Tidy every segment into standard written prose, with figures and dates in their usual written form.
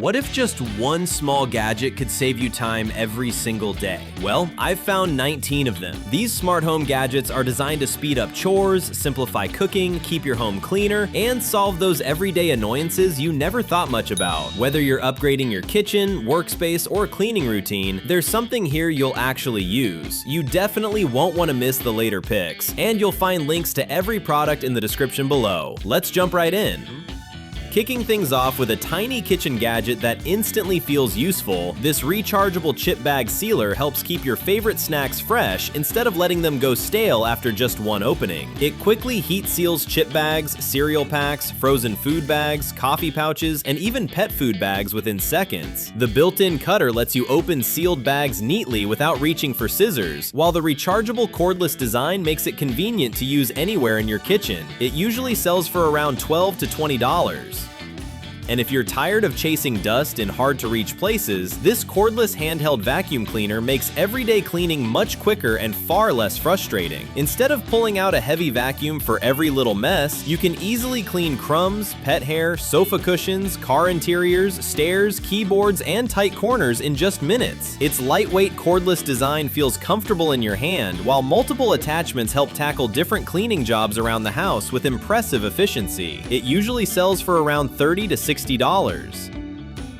What if just one small gadget could save you time every single day? Well, I've found 19 of them. These smart home gadgets are designed to speed up chores, simplify cooking, keep your home cleaner, and solve those everyday annoyances you never thought much about. Whether you're upgrading your kitchen, workspace, or cleaning routine, there's something here you'll actually use. You definitely won't want to miss the later picks, and you'll find links to every product in the description below. Let's jump right in. Kicking things off with a tiny kitchen gadget that instantly feels useful, this rechargeable chip bag sealer helps keep your favorite snacks fresh instead of letting them go stale after just one opening. It quickly heat seals chip bags, cereal packs, frozen food bags, coffee pouches, and even pet food bags within seconds. The built-in cutter lets you open sealed bags neatly without reaching for scissors, while the rechargeable cordless design makes it convenient to use anywhere in your kitchen. It usually sells for around $12 to $20. And if you're tired of chasing dust in hard-to-reach places, this cordless handheld vacuum cleaner makes everyday cleaning much quicker and far less frustrating. Instead of pulling out a heavy vacuum for every little mess, you can easily clean crumbs, pet hair, sofa cushions, car interiors, stairs, keyboards, and tight corners in just minutes. Its lightweight cordless design feels comfortable in your hand, while multiple attachments help tackle different cleaning jobs around the house with impressive efficiency. It usually sells for around $30 to $60.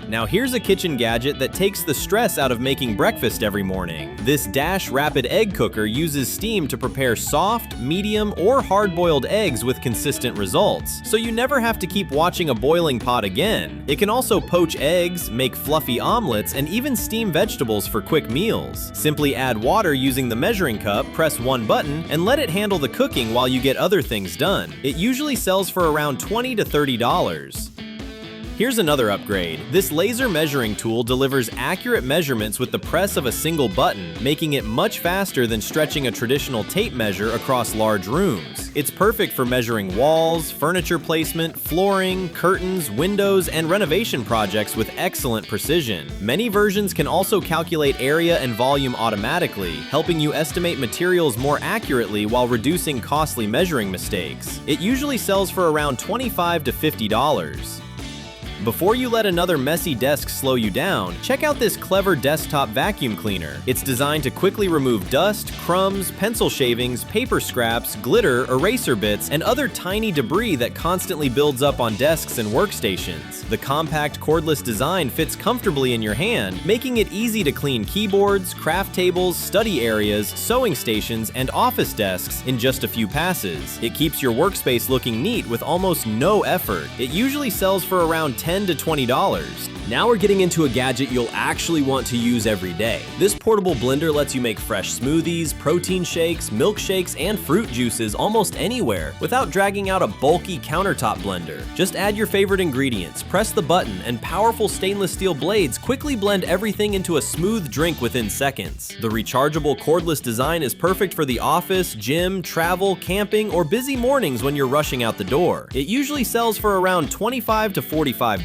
Now here's a kitchen gadget that takes the stress out of making breakfast every morning. This Dash Rapid Egg Cooker uses steam to prepare soft, medium, or hard-boiled eggs with consistent results, so you never have to keep watching a boiling pot again. It can also poach eggs, make fluffy omelets, and even steam vegetables for quick meals. Simply add water using the measuring cup, press one button, and let it handle the cooking while you get other things done. It usually sells for around $20 to $30. Here's another upgrade. This laser measuring tool delivers accurate measurements with the press of a single button, making it much faster than stretching a traditional tape measure across large rooms. It's perfect for measuring walls, furniture placement, flooring, curtains, windows, and renovation projects with excellent precision. Many versions can also calculate area and volume automatically, helping you estimate materials more accurately while reducing costly measuring mistakes. It usually sells for around $25 to $50. Before you let another messy desk slow you down, check out this clever desktop vacuum cleaner. It's designed to quickly remove dust, crumbs, pencil shavings, paper scraps, glitter, eraser bits, and other tiny debris that constantly builds up on desks and workstations. The compact cordless design fits comfortably in your hand, making it easy to clean keyboards, craft tables, study areas, sewing stations, and office desks in just a few passes. It keeps your workspace looking neat with almost no effort. It usually sells for around $10 to $20. Now we're getting into a gadget you'll actually want to use every day. This portable blender lets you make fresh smoothies, protein shakes, milkshakes, and fruit juices almost anywhere without dragging out a bulky countertop blender. Just add your favorite ingredients, press the button, and powerful stainless steel blades quickly blend everything into a smooth drink within seconds. The rechargeable cordless design is perfect for the office, gym, travel, camping, or busy mornings when you're rushing out the door. It usually sells for around $25 to $45.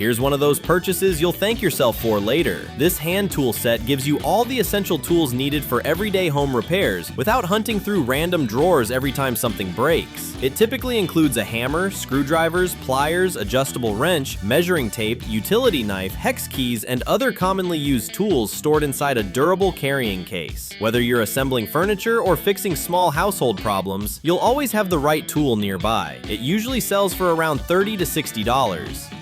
Here's one of those purchases you'll thank yourself for later. This hand tool set gives you all the essential tools needed for everyday home repairs without hunting through random drawers every time something breaks. It typically includes a hammer, screwdrivers, pliers, adjustable wrench, measuring tape, utility knife, hex keys, and other commonly used tools stored inside a durable carrying case. Whether you're assembling furniture or fixing small household problems, you'll always have the right tool nearby. It usually sells for around $30 to $60.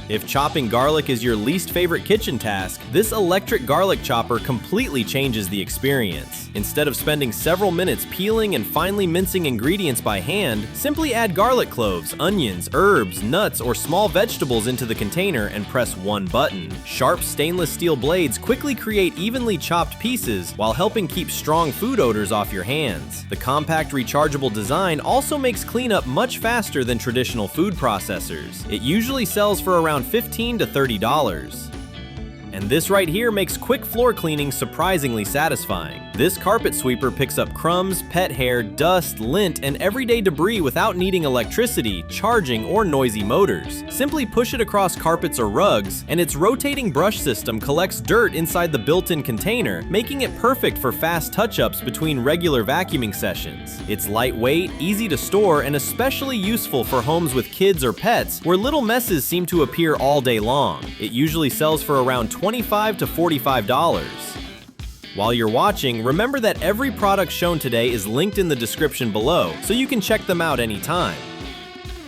If chopping garlic is your least favorite kitchen task, this electric garlic chopper completely changes the experience. Instead of spending several minutes peeling and finely mincing ingredients by hand, simply add garlic cloves, onions, herbs, nuts, or small vegetables into the container and press one button. Sharp stainless steel blades quickly create evenly chopped pieces while helping keep strong food odors off your hands. The compact rechargeable design also makes cleanup much faster than traditional food processors. It usually sells for around $15 to $30. And this right here makes quick floor cleaning surprisingly satisfying. This carpet sweeper picks up crumbs, pet hair, dust, lint, and everyday debris without needing electricity, charging, or noisy motors. Simply push it across carpets or rugs, and its rotating brush system collects dirt inside the built-in container, making it perfect for fast touch-ups between regular vacuuming sessions. It's lightweight, easy to store, and especially useful for homes with kids or pets where little messes seem to appear all day long. It usually sells for around $25 to $45. While you're watching, remember that every product shown today is linked in the description below, so you can check them out anytime.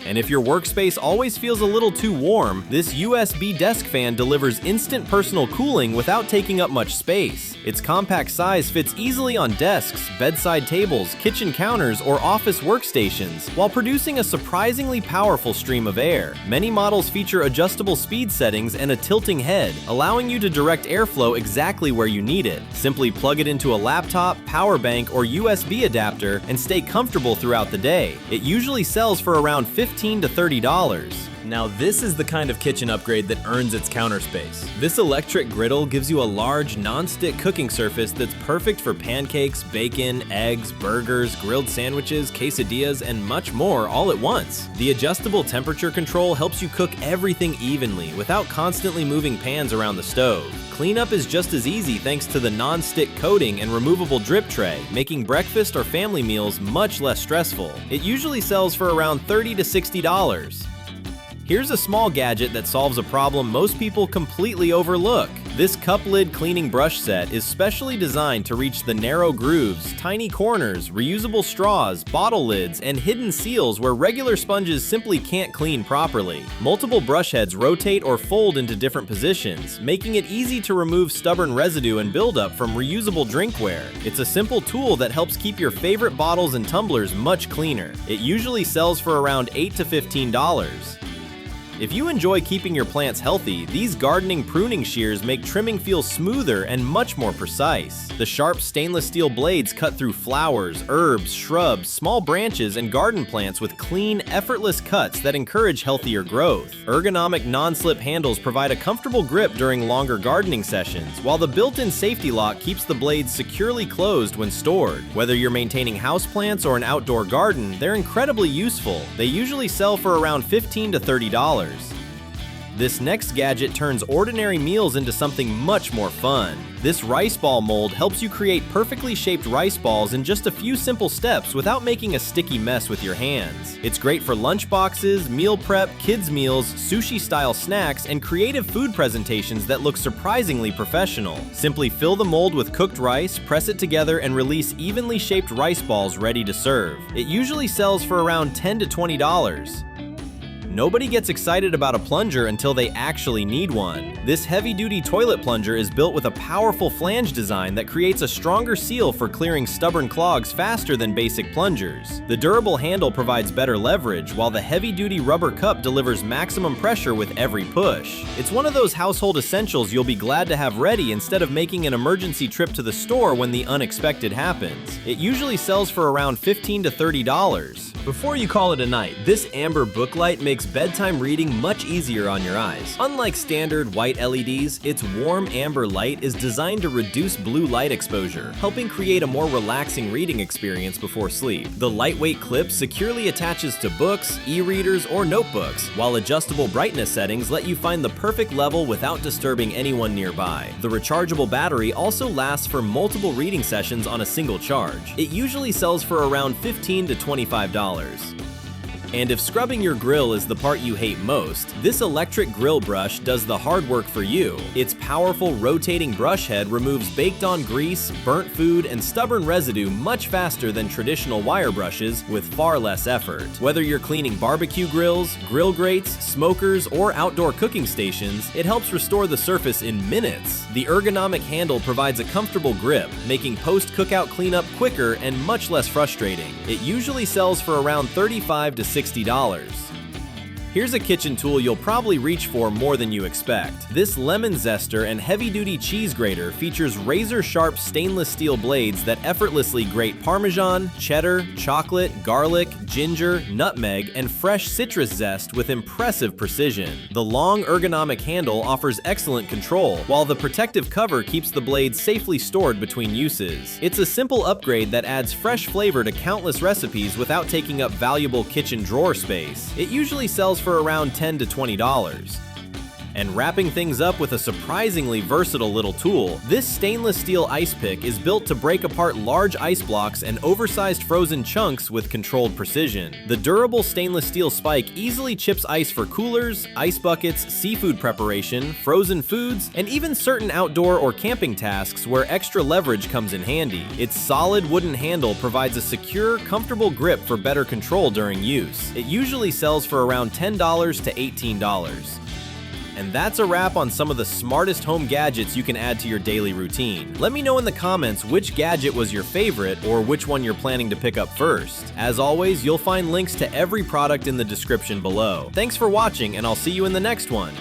And if your workspace always feels a little too warm, this USB desk fan delivers instant personal cooling without taking up much space. Its compact size fits easily on desks, bedside tables, kitchen counters, or office workstations, while producing a surprisingly powerful stream of air. Many models feature adjustable speed settings and a tilting head, allowing you to direct airflow exactly where you need it. Simply plug it into a laptop, power bank, or USB adapter and stay comfortable throughout the day. It usually sells for around $15 to $30. Now this is the kind of kitchen upgrade that earns its counter space. This electric griddle gives you a large, non-stick cooking surface that's perfect for pancakes, bacon, eggs, burgers, grilled sandwiches, quesadillas, and much more all at once. The adjustable temperature control helps you cook everything evenly without constantly moving pans around the stove. Cleanup is just as easy thanks to the non-stick coating and removable drip tray, making breakfast or family meals much less stressful. It usually sells for around $30 to $60. Here's a small gadget that solves a problem most people completely overlook. This cup lid cleaning brush set is specially designed to reach the narrow grooves, tiny corners, reusable straws, bottle lids, and hidden seals where regular sponges simply can't clean properly. Multiple brush heads rotate or fold into different positions, making it easy to remove stubborn residue and buildup from reusable drinkware. It's a simple tool that helps keep your favorite bottles and tumblers much cleaner. It usually sells for around $8 to $15. If you enjoy keeping your plants healthy, these gardening pruning shears make trimming feel smoother and much more precise. The sharp stainless steel blades cut through flowers, herbs, shrubs, small branches, and garden plants with clean, effortless cuts that encourage healthier growth. Ergonomic non-slip handles provide a comfortable grip during longer gardening sessions, while the built-in safety lock keeps the blades securely closed when stored. Whether you're maintaining houseplants or an outdoor garden, they're incredibly useful. They usually sell for around $15 to $30. This next gadget turns ordinary meals into something much more fun. This rice ball mold helps you create perfectly shaped rice balls in just a few simple steps without making a sticky mess with your hands. It's great for lunch boxes, meal prep, kids' meals, sushi-style snacks, and creative food presentations that look surprisingly professional. Simply fill the mold with cooked rice, press it together, and release evenly shaped rice balls ready to serve. It usually sells for around $10 to $20. Nobody gets excited about a plunger until they actually need one. This heavy-duty toilet plunger is built with a powerful flange design that creates a stronger seal for clearing stubborn clogs faster than basic plungers. The durable handle provides better leverage, while the heavy-duty rubber cup delivers maximum pressure with every push. It's one of those household essentials you'll be glad to have ready instead of making an emergency trip to the store when the unexpected happens. It usually sells for around $15 to $30. Before you call it a night, this amber book light makes bedtime reading much easier on your eyes. Unlike standard white LEDs, its warm amber light is designed to reduce blue light exposure, helping create a more relaxing reading experience before sleep. The lightweight clip securely attaches to books, e-readers, or notebooks, while adjustable brightness settings let you find the perfect level without disturbing anyone nearby. The rechargeable battery also lasts for multiple reading sessions on a single charge. It usually sells for around $15 to $25. And if scrubbing your grill is the part you hate most, this electric grill brush does the hard work for you. Its powerful rotating brush head removes baked-on grease, burnt food, and stubborn residue much faster than traditional wire brushes with far less effort. Whether you're cleaning barbecue grills, grill grates, smokers, or outdoor cooking stations, it helps restore the surface in minutes. The ergonomic handle provides a comfortable grip, making post-cookout cleanup quicker and much less frustrating. It usually sells for around $35 to $60. Here's a kitchen tool you'll probably reach for more than you expect. This lemon zester and heavy-duty cheese grater features razor-sharp stainless steel blades that effortlessly grate Parmesan, cheddar, chocolate, garlic, ginger, nutmeg, and fresh citrus zest with impressive precision. The long ergonomic handle offers excellent control, while the protective cover keeps the blades safely stored between uses. It's a simple upgrade that adds fresh flavor to countless recipes without taking up valuable kitchen drawer space. It usually sells for around $10 to $20. And wrapping things up with a surprisingly versatile little tool, this stainless steel ice pick is built to break apart large ice blocks and oversized frozen chunks with controlled precision. The durable stainless steel spike easily chips ice for coolers, ice buckets, seafood preparation, frozen foods, and even certain outdoor or camping tasks where extra leverage comes in handy. Its solid wooden handle provides a secure, comfortable grip for better control during use. It usually sells for around $10 to $18. And that's a wrap on some of the smartest home gadgets you can add to your daily routine. Let me know in the comments which gadget was your favorite or which one you're planning to pick up first. As always, you'll find links to every product in the description below. Thanks for watching, and I'll see you in the next one.